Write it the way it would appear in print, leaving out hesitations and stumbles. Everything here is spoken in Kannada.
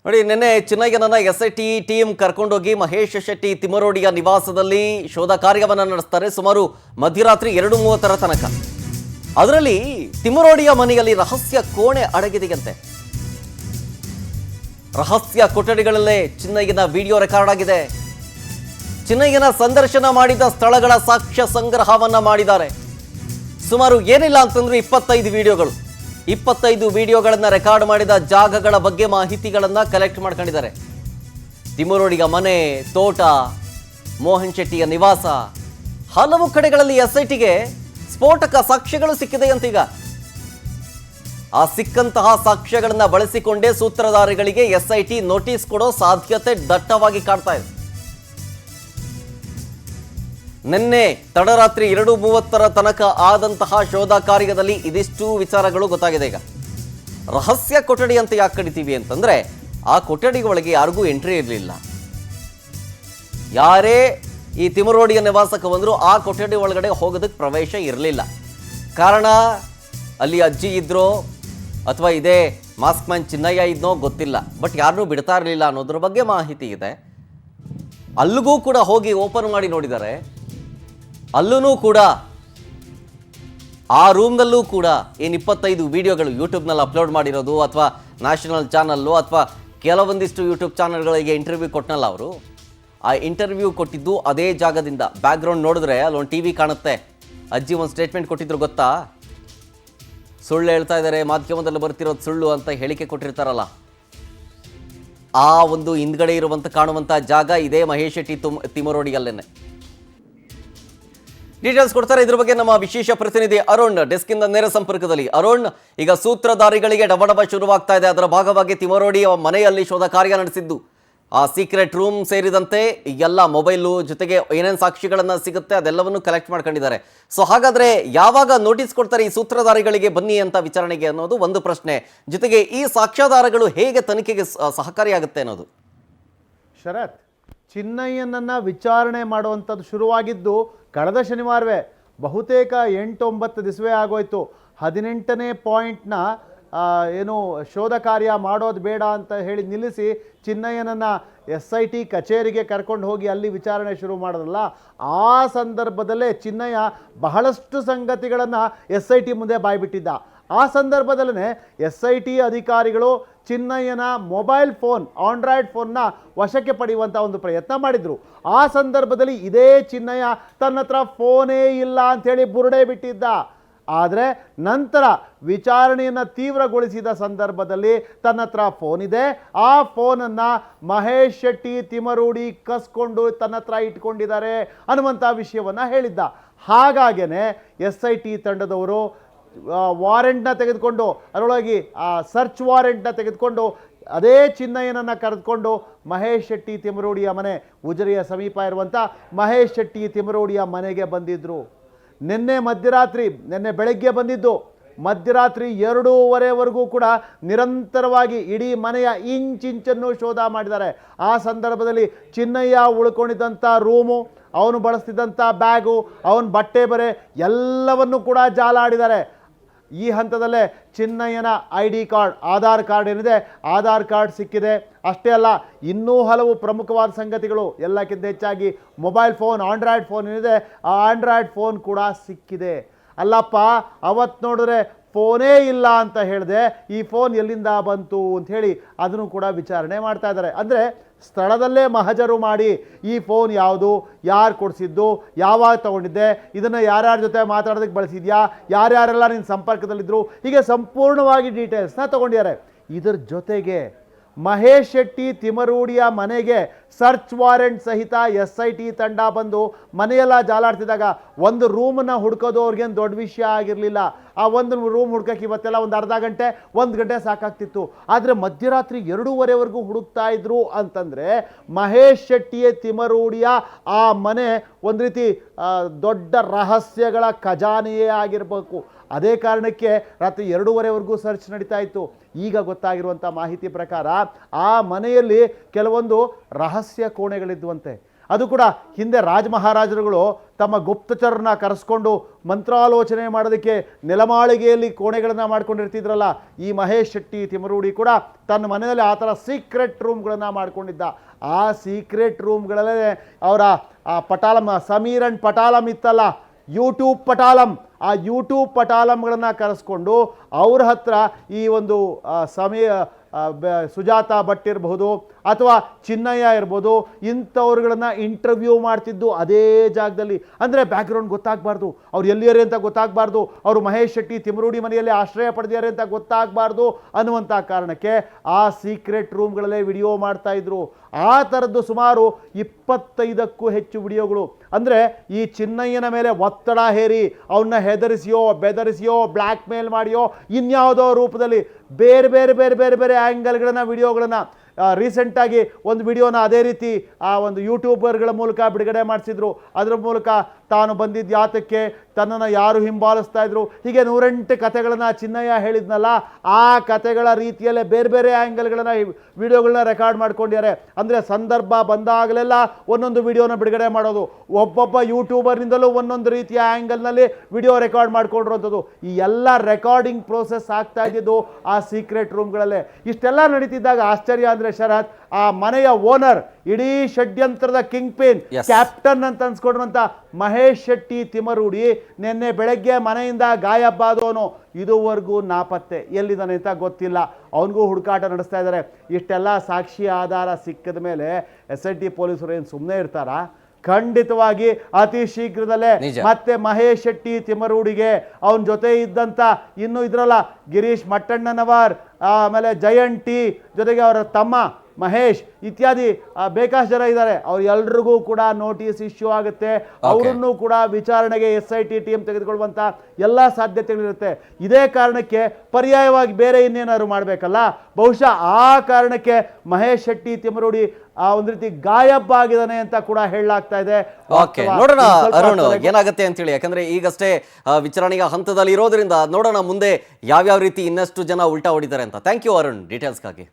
ನೋಡಿ, ನಿನ್ನೆ ಚಿನ್ನಯ್ಯನನ್ನ ಎಸ್ಐಟಿ ಟೀಮ್ ಕರ್ಕೊಂಡೋಗಿ ಮಹೇಶ್ ಶೆಟ್ಟಿ ತಿಮರೋಡಿಯ ನಿವಾಸದಲ್ಲಿ ಶೋಧ ಕಾರ್ಯವನ್ನು ನಡೆಸ್ತಾರೆ. ಸುಮಾರು ಮಧ್ಯರಾತ್ರಿ 2:30 ತನಕ. ಅದರಲ್ಲಿ ತಿಮರೋಡಿಯ ಮನೆಯಲ್ಲಿ ರಹಸ್ಯ ಕೋಣೆ ಅಡಗಿದೆಯಂತೆ. ರಹಸ್ಯ ಕೊಠಡಿಗಳಲ್ಲೇ ಚಿನ್ನಯ್ಯನ ವಿಡಿಯೋ ರೆಕಾರ್ಡ್ ಆಗಿದೆ. ಚಿನ್ನಯ್ಯನ ಸಂದರ್ಶನ ಮಾಡಿದ ಸ್ಥಳಗಳ ಸಾಕ್ಷ್ಯ ಸಂಗ್ರಹವನ್ನ ಮಾಡಿದ್ದಾರೆ. ಸುಮಾರು ಏನಿಲ್ಲ ಅಂತಂದ್ರೆ 25 ವಿಡಿಯೋಗಳು. 25 ವಿಡಿಯೋಗಳನ್ನು ರೆಕಾರ್ಡ್ ಮಾಡಿದ ಜಾಗಗಳ ಬಗ್ಗೆ ಮಾಹಿತಿಗಳನ್ನು ಕಲೆಕ್ಟ್ ಮಾಡ್ಕೊಂಡಿದ್ದಾರೆ. ತಿಮರೋಡಿಯ ಮನೆ, ತೋಟ, ಮೋಹನ್ ಶೆಟ್ಟಿಯ ನಿವಾಸ, ಹಲವು ಕಡೆಗಳಲ್ಲಿ ಎಸ್ಐಟಿಗೆ ಸ್ಫೋಟಕ ಸಾಕ್ಷ್ಯಗಳು ಸಿಕ್ಕಿದೆಯಂತೀಗ. ಆ ಸಿಕ್ಕಂತಹ ಸಾಕ್ಷ್ಯಗಳನ್ನು ಬಳಸಿಕೊಂಡೇ ಸೂತ್ರಧಾರಿಗಳಿಗೆ ಎಸ್ಐಟಿ ನೋಟಿಸ್ ಕೊಡೋ ಸಾಧ್ಯತೆ ದಟ್ಟವಾಗಿ ಕಾಡ್ತಾ ಇದೆ. ನಿನ್ನೆ ತಡರಾತ್ರಿ 2:30 ತನಕ ಆದಂತಹ ಶೋಧ ಕಾರ್ಯದಲ್ಲಿ ಇದಿಷ್ಟು ವಿಚಾರಗಳು ಗೊತ್ತಾಗಿದೆ. ಈಗ ರಹಸ್ಯ ಕೊಠಡಿ ಅಂತ ಯಾಕೆ ಕರಿತೀವಿ ಅಂತಂದ್ರೆ, ಆ ಕೊಠಡಿ ಒಳಗೆ ಯಾರಿಗೂ ಎಂಟ್ರಿ ಇರಲಿಲ್ಲ. ಯಾರೇ ಈ ತಿಮರೋಡಿಯ ನಿವಾಸಕ್ಕೆ ಬಂದರೂ ಆ ಕೊಠಡಿ ಒಳಗಡೆ ಹೋಗೋದಕ್ಕೆ ಪ್ರವೇಶ ಇರಲಿಲ್ಲ. ಕಾರಣ ಅಲ್ಲಿ ಅಜ್ಜಿ ಇದ್ರೋ ಅಥವಾ ಇದೇ ಮಾಸ್ಕ್ ಮ್ಯಾನ್ ಚಿನ್ನಯ್ಯ ಇದ್ನೋ ಗೊತ್ತಿಲ್ಲ. ಬಟ್ ಯಾರನ್ನೂ ಬಿಡ್ತಾ ಇರಲಿಲ್ಲ ಅನ್ನೋದ್ರ ಬಗ್ಗೆ ಮಾಹಿತಿ ಇದೆ. ಅಲ್ಲಿಗೂ ಕೂಡ ಹೋಗಿ ಓಪನ್ ಮಾಡಿ ನೋಡಿದ್ದಾರೆ. ಅಲ್ಲೂ ಕೂಡ ಆ ರೂಮ್ನಲ್ಲೂ ಕೂಡ ಏನು 25 ವಿಡಿಯೋಗಳು ಯೂಟ್ಯೂಬ್ನಲ್ಲಿ ಅಪ್ಲೋಡ್ ಮಾಡಿರೋದು, ಅಥವಾ ನ್ಯಾಷನಲ್ ಚಾನಲ್ಲು ಅಥವಾ ಕೆಲವೊಂದಿಷ್ಟು ಯೂಟ್ಯೂಬ್ ಚಾನಲ್ಗಳಿಗೆ ಇಂಟರ್ವ್ಯೂ ಕೊಟ್ಟನಲ್ಲ ಅವರು, ಆ ಇಂಟರ್ವ್ಯೂ ಕೊಟ್ಟಿದ್ದು ಅದೇ ಜಾಗದಿಂದ. ಬ್ಯಾಕ್ಗ್ರೌಂಡ್ ನೋಡಿದ್ರೆ ಅಲ್ಲೊಂದು ಟಿ ವಿ ಕಾಣುತ್ತೆ. ಅಜ್ಜಿ ಒಂದು ಸ್ಟೇಟ್ಮೆಂಟ್ ಕೊಟ್ಟಿದ್ರು ಗೊತ್ತಾ, ಸುಳ್ಳು ಹೇಳ್ತಾ ಇದ್ದಾರೆ, ಮಾಧ್ಯಮದಲ್ಲಿ ಬರ್ತಿರೋದು ಸುಳ್ಳು ಅಂತ ಹೇಳಿಕೆ ಕೊಟ್ಟಿರ್ತಾರಲ್ಲ, ಆ ಒಂದು ಹಿಂದ್ಗಡೆ ಇರುವಂಥ ಕಾಣುವಂಥ ಜಾಗ ಇದೇ ಮಹೇಶ್ ಶೆಟ್ಟಿ ತಿಮರೋಡಿಯಲ್ಲೇನೆ. ಡೀಟೇಲ್ಸ್ ಕೊಡ್ತಾರೆ ಇದ್ರ ಬಗ್ಗೆ ನಮ್ಮ ವಿಶೇಷ ಪ್ರತಿನಿಧಿ ಅರುಣ್, ಡೆಸ್ಕಿಂದ ನೇರ ಸಂಪರ್ಕದಲ್ಲಿ. ಅರುಣ್, ಈಗ ಸೂತ್ರಧಾರಿಗಳಿಗೆ ಡಬಡಬ ಶುರುವಾಗ್ತಾ ಇದೆ. ಅದರ ಭಾಗವಾಗಿ ತಿಮರೋಡಿ ಮನೆಯಲ್ಲಿ ಶೋಧ ಕಾರ್ಯ ನಡೆಸಿದ್ದು, ಆ ಸೀಕ್ರೆಟ್ ರೂಮ್ ಸೇರಿದಂತೆ ಎಲ್ಲ ಮೊಬೈಲು ಜೊತೆಗೆ ಏನೇನು ಸಾಕ್ಷಿಗಳನ್ನ ಸಿಗುತ್ತೆ ಅದೆಲ್ಲವನ್ನು ಕಲೆಕ್ಟ್ ಮಾಡ್ಕೊಂಡಿದ್ದಾರೆ. ಸೊ ಹಾಗಾದ್ರೆ ಯಾವಾಗ ನೋಟಿಸ್ ಕೊಡ್ತಾರೆ ಈ ಸೂತ್ರಧಾರಿಗಳಿಗೆ ಬನ್ನಿ ಅಂತ ವಿಚಾರಣೆಗೆ ಅನ್ನೋದು ಒಂದು ಪ್ರಶ್ನೆ. ಜೊತೆಗೆ ಈ ಸಾಕ್ಷ್ಯಾಧಾರಗಳು ಹೇಗೆ ತನಿಖೆಗೆ ಸಹಕಾರಿಯಾಗುತ್ತೆ ಅನ್ನೋದು. ಶರತ್, ಚಿನ್ನಯ್ಯನನ್ನು ವಿಚಾರಣೆ ಮಾಡುವಂಥದ್ದು ಶುರುವಾಗಿದ್ದು ಕಳೆದ ಶನಿವಾರವೇ. ಬಹುತೇಕ 8-9 ದಿವಸವೇ ಆಗೋಯ್ತು. 18ನೇ ಪಾಯಿಂಟ್ನ ಏನು ಶೋಧ ಕಾರ್ಯ ಮಾಡೋದು ಬೇಡ ಅಂತ ಹೇಳಿ ನಿಲ್ಲಿಸಿ ಚಿನ್ನಯ್ಯನನ್ನು SIT ಕಚೇರಿಗೆ ಕರ್ಕೊಂಡು ಹೋಗಿ ಅಲ್ಲಿ ವಿಚಾರಣೆ ಶುರು ಮಾಡೋದಲ್ಲ. ಆ ಸಂದರ್ಭದಲ್ಲೇ ಚಿನ್ನಯ್ಯ ಬಹಳಷ್ಟು ಸಂಗತಿಗಳನ್ನು SIT ಮುಂದೆ ಬಾಯ್ಬಿಟ್ಟಿದ್ದ. ಆ ಸಂದರ್ಭದಲ್ಲೇ SIT ಅಧಿಕಾರಿಗಳು ಚಿನ್ನಯ್ಯನ ಮೊಬೈಲ್ ಫೋನ್, ಆಂಡ್ರಾಯ್ಡ್ ಫೋನ್ನ ವಶಕ್ಕೆ ಪಡೆಯುವಂಥ ಒಂದು ಪ್ರಯತ್ನ ಮಾಡಿದರು. ಆ ಸಂದರ್ಭದಲ್ಲಿ ಇದೇ ಚಿನ್ನಯ್ಯ ತನ್ನ ಹತ್ರ ಫೋನೇ ಇಲ್ಲ ಅಂಥೇಳಿ ಬುರುಡೆ ಬಿಟ್ಟಿದ್ದ. ಆದರೆ ನಂತರ ವಿಚಾರಣೆಯನ್ನು ತೀವ್ರಗೊಳಿಸಿದ ಸಂದರ್ಭದಲ್ಲಿ ತನ್ನ ಹತ್ರ ಫೋನ್ ಇದೆ, ಆ ಫೋನನ್ನು ಮಹೇಶ್ ಶೆಟ್ಟಿ ತಿಮರೋಡಿ ಕಸ್ಕೊಂಡು ತನ್ನ ಹತ್ರ ಇಟ್ಕೊಂಡಿದ್ದಾರೆ ಅನ್ನುವಂಥ ವಿಷಯವನ್ನು ಹೇಳಿದ್ದ. ಹಾಗಾಗೇ SIT ತಂಡದವರು ವಾರೆಂಟ್ನ ತೆಗೆದುಕೊಂಡು, ಅದರೊಳಗೆ ಸರ್ಚ್ ವಾರೆಂಟ್ನ ತೆಗೆದುಕೊಂಡು ಅದೇ ಚಿನ್ನಯ್ಯನನ್ನು ಕರೆದುಕೊಂಡು ಮಹೇಶ್ ಶೆಟ್ಟಿ ತಿಮರೋಡಿಯ ಮನೆ, ಉಜಿರೆಯ ಸಮೀಪ ಇರುವಂಥ ಮಹೇಶ್ ಶೆಟ್ಟಿ ತಿಮರೋಡಿಯ ಮನೆಗೆ ಬಂದಿದ್ದರು. ನಿನ್ನೆ ಬೆಳಗ್ಗೆ ಬಂದಿದ್ದು. ಮಧ್ಯರಾತ್ರಿ 2:30ವರೆಗೂ ಕೂಡ ನಿರಂತರವಾಗಿ ಇಡೀ ಮನೆಯ ಇಂಚಿಂಚನ್ನು ಶೋಧ ಮಾಡಿದ್ದಾರೆ. ಆ ಸಂದರ್ಭದಲ್ಲಿ ಚಿನ್ನಯ್ಯ ಉಳ್ಕೊಂಡಿದ್ದಂಥ ರೂಮು, ಅವನು ಬಳಸ್ತಿದ್ದಂಥ ಬ್ಯಾಗು, ಅವನ ಬಟ್ಟೆ ಬರೆ ಎಲ್ಲವನ್ನು ಕೂಡ ಜಾಲಾಡಿದ್ದಾರೆ. ಈ ಹಂತದಲ್ಲೇ ಚಿನ್ನಯ್ಯನ ID ಕಾರ್ಡ್, ಆಧಾರ್ ಕಾರ್ಡ್ ಏನಿದೆ, ಆಧಾರ್ ಕಾರ್ಡ್ ಸಿಕ್ಕಿದೆ. ಅಷ್ಟೇ ಅಲ್ಲ, ಇನ್ನೂ ಹಲವು ಪ್ರಮುಖವಾದ ಸಂಗತಿಗಳು, ಎಲ್ಲಕ್ಕಿಂತ ಹೆಚ್ಚಾಗಿ ಮೊಬೈಲ್ ಫೋನ್, ಆಂಡ್ರಾಯ್ಡ್ ಫೋನ್ ಏನಿದೆ, ಆ ಆಂಡ್ರಾಯ್ಡ್ ಫೋನ್ ಕೂಡ ಸಿಕ್ಕಿದೆ. ಅಲ್ಲಪ್ಪ, ಅವತ್ತು ನೋಡಿದ್ರೆ ಫೋನೇ ಇಲ್ಲ ಅಂತ ಹೇಳಿದೆ, ಈ ಫೋನ್ ಎಲ್ಲಿಂದ ಬಂತು ಅಂಥೇಳಿ ಅದನ್ನು ಕೂಡ ವಿಚಾರಣೆ ಮಾಡ್ತಾ ಇದ್ದಾರೆ. ಅಂದರೆ ಸ್ಥಳದಲ್ಲೇ ಮಹಜರು ಮಾಡಿ ಈ ಫೋನ್ ಯಾವುದು, ಯಾರು ಕೊಡಿಸಿದ್ದು, ಯಾವಾಗ ತೊಗೊಂಡಿದ್ದೆ, ಇದನ್ನು ಯಾರ್ಯಾರ ಜೊತೆ ಮಾತಾಡೋದಕ್ಕೆ ಬಳಸಿದ್ಯಾ, ಯಾರ್ಯಾರೆಲ್ಲ ನಿನ್ನ ಸಂಪರ್ಕದಲ್ಲಿದ್ದರು, ಹೀಗೆ ಸಂಪೂರ್ಣವಾಗಿ ಡೀಟೇಲ್ಸ್ನ ತೊಗೊಂಡಿದ್ದಾರೆ. ಇದರ ಜೊತೆಗೆ ಮಹೇಶ್ ಶೆಟ್ಟಿ ತಿಮರೋಡಿಯ ಮನೆಗೆ ಸರ್ಚ್ ವಾರೆಂಟ್ ಸಹಿತ SIT ತಂಡ ಬಂದು ಮನೆಯೆಲ್ಲ ಜಾಲಾಡ್ತಿದ್ದಾಗ ಒಂದು ರೂಮನ್ನು ಹುಡ್ಕೋದು ಅವ್ರಿಗೇನು ದೊಡ್ಡ ವಿಷಯ ಆಗಿರಲಿಲ್ಲ. ಆ ಒಂದು ರೂಮ್ ಹುಡ್ಕೋಕ್ಕೆ ಇವತ್ತೆಲ್ಲ ಒಂದು ಅರ್ಧ ಗಂಟೆ, 1 ಗಂಟೆ ಸಾಕಾಗ್ತಿತ್ತು. ಆದರೆ ಮಧ್ಯರಾತ್ರಿ 2:30ವರೆಗೂ ಹುಡುಕ್ತಾ ಇದ್ರು ಅಂತಂದರೆ ಮಹೇಶ್ ಶೆಟ್ಟಿಯ ತಿಮರೋಡಿಯ ಆ ಮನೆ ಒಂದು ರೀತಿ ದೊಡ್ಡ ರಹಸ್ಯಗಳ ಖಜಾನೆಯೇ ಆಗಿರಬೇಕು. ಅದೇ ಕಾರಣಕ್ಕೆ ರಾತ್ರಿ 2:30ವರೆಗೂ ಸರ್ಚ್ ನಡೀತಾ ಇತ್ತು. ಈಗ ಗೊತ್ತಾಗಿರುವಂಥ ಮಾಹಿತಿ ಪ್ರಕಾರ ಆ ಮನೆಯಲ್ಲಿ ಕೆಲವೊಂದು ರಹಸ್ಯ ಕೋಣೆಗಳಿದ್ವಂತೆ. ಅದು ಕೂಡ ಹಿಂದೆ ರಾಜ ಮಹಾರಾಜರುಗಳು ತಮ್ಮ ಗುಪ್ತಚರನ್ನ ಕರೆಸ್ಕೊಂಡು ಮಂತ್ರಾಲೋಚನೆ ಮಾಡೋದಕ್ಕೆ ನೆಲಮಾಳಿಗೆಯಲ್ಲಿ ಕೋಣೆಗಳನ್ನು ಮಾಡ್ಕೊಂಡಿರ್ತಿದ್ರಲ್ಲ, ಈ ಮಹೇಶ್ ಶೆಟ್ಟಿ ತಿಮರೂಡಿ ಕೂಡ ತನ್ನ ಮನೆಯಲ್ಲಿ ಆ ಥರ ಸೀಕ್ರೆಟ್ ರೂಮ್ಗಳನ್ನು ಮಾಡ್ಕೊಂಡಿದ್ದ. ಆ ಸೀಕ್ರೆಟ್ ರೂಮ್ಗಳಲ್ಲೇ ಅವರ ಆ ಪಟಾಲಂ, ಸಮೀರ್ ಅಂಡ್ ಪಟಾಲಂ ಇತ್ತಲ್ಲ, ಯೂಟ್ಯೂಬ್ ಪಟಾಲಂ, ಆ ಯೂಟ್ಯೂಬ್ ಪಟಾಲಂಗಳನ್ನು ಕರೆಸ್ಕೊಂಡು ಅವ್ರ ಹತ್ರ ಈ ಒಂದು ಸುಜಾತ ಭಟ್ ಇರಬಹುದು ಅಥವಾ ಚಿನ್ನಯ್ಯ ಇರ್ಬೋದು, ಇಂಥವ್ರುಗಳನ್ನ ಇಂಟರ್ವ್ಯೂ ಮಾಡ್ತಿದ್ದು ಅದೇ ಜಾಗದಲ್ಲಿ. ಅಂದರೆ ಬ್ಯಾಕ್ಗ್ರೌಂಡ್ ಗೊತ್ತಾಗಬಾರ್ದು, ಅವ್ರು ಎಲ್ಲಿದ್ದಾರೆ ಅಂತ ಗೊತ್ತಾಗಬಾರ್ದು, ಅವರು ಮಹೇಶ್ ಶೆಟ್ಟಿ ತಿಮರೂಡಿ ಮನೆಯಲ್ಲಿ ಆಶ್ರಯ ಪಡೆದಿದ್ದಾರೆ ಅಂತ ಗೊತ್ತಾಗಬಾರ್ದು ಅನ್ನುವಂಥ ಕಾರಣಕ್ಕೆ ಆ ಸೀಕ್ರೆಟ್ ರೂಮ್ಗಳಲ್ಲೇ ವಿಡಿಯೋ ಮಾಡ್ತಾ ಇದ್ರು. ಆ ಥರದ್ದು ಸುಮಾರು 25ಕ್ಕೂ ಹೆಚ್ಚು ವಿಡಿಯೋಗಳು. ಅಂದರೆ ಈ ಚಿನ್ನಯ್ಯನ ಮೇಲೆ ಒತ್ತಡ ಹೇರಿ ಅವನ್ನ ಹೆದರಿಸಿಯೋ ಬೆದರಿಸಿಯೋ ಬ್ಲ್ಯಾಕ್ ಮೇಲ್ ಮಾಡಿಯೋ ಇನ್ಯಾವುದೋ ರೂಪದಲ್ಲಿ ಬೇರೆ ಬೇರೆ ಬೇರೆ ಬೇರೆ ಬೇರೆ ಆ್ಯಂಗಲ್ಗಳನ್ನು ವಿಡಿಯೋಗಳನ್ನು ರೀಸೆಂಟಾಗಿ ಒಂದು ವಿಡಿಯೋನ ಅದೇ ರೀತಿ ಆ ಒಂದು ಯೂಟ್ಯೂಬರ್ಗಳ ಮೂಲಕ ಬಿಡುಗಡೆ ಮಾಡಿಸಿದ್ರು. ಅದರ ಮೂಲಕ ತಾನು ಬಂದಿದ್ದ ಯಾತಕ್ಕೆ, ತನ್ನನ್ನು ಯಾರು ಹಿಂಬಾಲಿಸ್ತಾ ಇದ್ರು, ಹೀಗೆ 108 ಕಥೆಗಳನ್ನು ಚಿನ್ನಯ್ಯ ಹೇಳಿದ್ನಲ್ಲ, ಆ ಕಥೆಗಳ ರೀತಿಯಲ್ಲೇ ಬೇರೆ ಬೇರೆ ಆ್ಯಂಗಲ್ಗಳನ್ನು ವಿಡಿಯೋಗಳನ್ನ ರೆಕಾರ್ಡ್ ಮಾಡ್ಕೊಂಡಿದ್ದಾರೆ. ಅಂದರೆ ಸಂದರ್ಭ ಬಂದಾಗಲೆಲ್ಲ ಒಂದೊಂದು ವಿಡಿಯೋನ ಬಿಡುಗಡೆ ಮಾಡೋದು, ಒಬ್ಬೊಬ್ಬ ಯೂಟ್ಯೂಬರ್ನಿಂದಲೂ ಒಂದೊಂದು ರೀತಿಯ ಆ್ಯಂಗಲ್ನಲ್ಲಿ ವಿಡಿಯೋ ರೆಕಾರ್ಡ್ ಮಾಡ್ಕೊಂಡಿರೋಂಥದ್ದು. ಈ ಎಲ್ಲ ರೆಕಾರ್ಡಿಂಗ್ ಪ್ರೋಸೆಸ್ ಆಗ್ತಾ ಇದ್ದಿದ್ದು ಆ ಸೀಕ್ರೆಟ್ ರೂಮ್ಗಳಲ್ಲೇ. ಇಷ್ಟೆಲ್ಲ ನಡೀತಿದ್ದಾಗ ಆಶ್ಚರ್ಯ ಅಂದರೆ ಶರತ್, ಆ ಮನೆಯ ಓನರ್, ಇಡೀ ಷಡ್ಯಂತ್ರದ ಕಿಂಗ್ ಪಿನ್, ಕ್ಯಾಪ್ಟನ್ ಅಂತ ಅನ್ಸ್ಕೊಂಡ್ರಂತ ಮಹೇಶ್ ಶೆಟ್ಟಿ ತಿಮರೂಡಿ ನಿನ್ನೆ ಬೆಳಗ್ಗೆ ಮನೆಯಿಂದ ಗಾಯಬಾದವನು ಇದುವರೆಗೂ ನಾಪತ್ತೆ, ಎಲ್ಲಿದ್ದಾನೆ ಅಂತ ಗೊತ್ತಿಲ್ಲ. ಅವನಿಗೂ ಹುಡುಕಾಟ ನಡೆಸ್ತಾ ಇದ್ದಾರೆ. ಇಷ್ಟೆಲ್ಲ ಸಾಕ್ಷಿ ಆಧಾರ ಸಿಕ್ಕಿದ ಮೇಲೆ SIT ಪೊಲೀಸರು ಏನು ಸುಮ್ಮನೆ ಇರ್ತಾರಾ? ಖಂಡಿತವಾಗಿ ಅತಿ ಶೀಘ್ರದಲ್ಲೇ ಮತ್ತೆ ಮಹೇಶ್ ಶೆಟ್ಟಿ ತಿಮರೂಡಿಗೆ ಅವನ ಜೊತೆ ಇದ್ದಂಥ ಇನ್ನು ಇದ್ರಲ್ಲ ಗಿರೀಶ್ ಮಟ್ಟಣ್ಣನವರ್, ಆಮೇಲೆ ಜಯಂತ್ ಟಿ, ಜೊತೆಗೆ ಅವರ ತಮ್ಮ ಮಹೇಶ್ ಇತ್ಯಾದಿ ಬೇಕಾಷ್ಟು ಜನ ಇದ್ದಾರೆ. ಅವ್ರೆಲ್ರಿಗೂ ಕೂಡ ನೋಟಿಸ್ ಇಶ್ಯೂ ಆಗುತ್ತೆ. ಅವರನ್ನು ಕೂಡ ವಿಚಾರಣೆಗೆ SIT ಟೀಮ್ ತೆಗೆದುಕೊಳ್ಳುವಂಥ ಎಲ್ಲ ಸಾಧ್ಯತೆಗಳಿರುತ್ತೆ. ಇದೇ ಕಾರಣಕ್ಕೆ ಪರ್ಯಾಯವಾಗಿ ಬೇರೆ ಇನ್ನೇನಾದ್ರು ಮಾಡಬೇಕಲ್ಲ, ಬಹುಶಃ ಆ ಕಾರಣಕ್ಕೆ ಮಹೇಶ್ ಶೆಟ್ಟಿ ತಿಮರೂಡಿ ಒಂದು ರೀತಿ ಗಾಯಬ್ ಆಗಿದ್ದಾನೆ ಅಂತ ಕೂಡ ಹೇಳಲಾಗ್ತಾ ಇದೆ. ನೋಡೋಣ ಅರುಣ್ ಏನಾಗುತ್ತೆ ಅಂತೇಳಿ, ಯಾಕಂದ್ರೆ ಈಗಷ್ಟೇ ವಿಚಾರಣೆಯ ಹಂತದಲ್ಲಿ ಇರೋದ್ರಿಂದ ನೋಡೋಣ ಮುಂದೆ ಯಾವ್ಯಾವ ರೀತಿ ಇನ್ನಷ್ಟು ಜನ ಉಲ್ಟಾ ಹೊಡಿತಾರೆ ಅಂತ. Thank you Arun ಡೀಟೇಲ್ಸ್ಗಾಗಿ.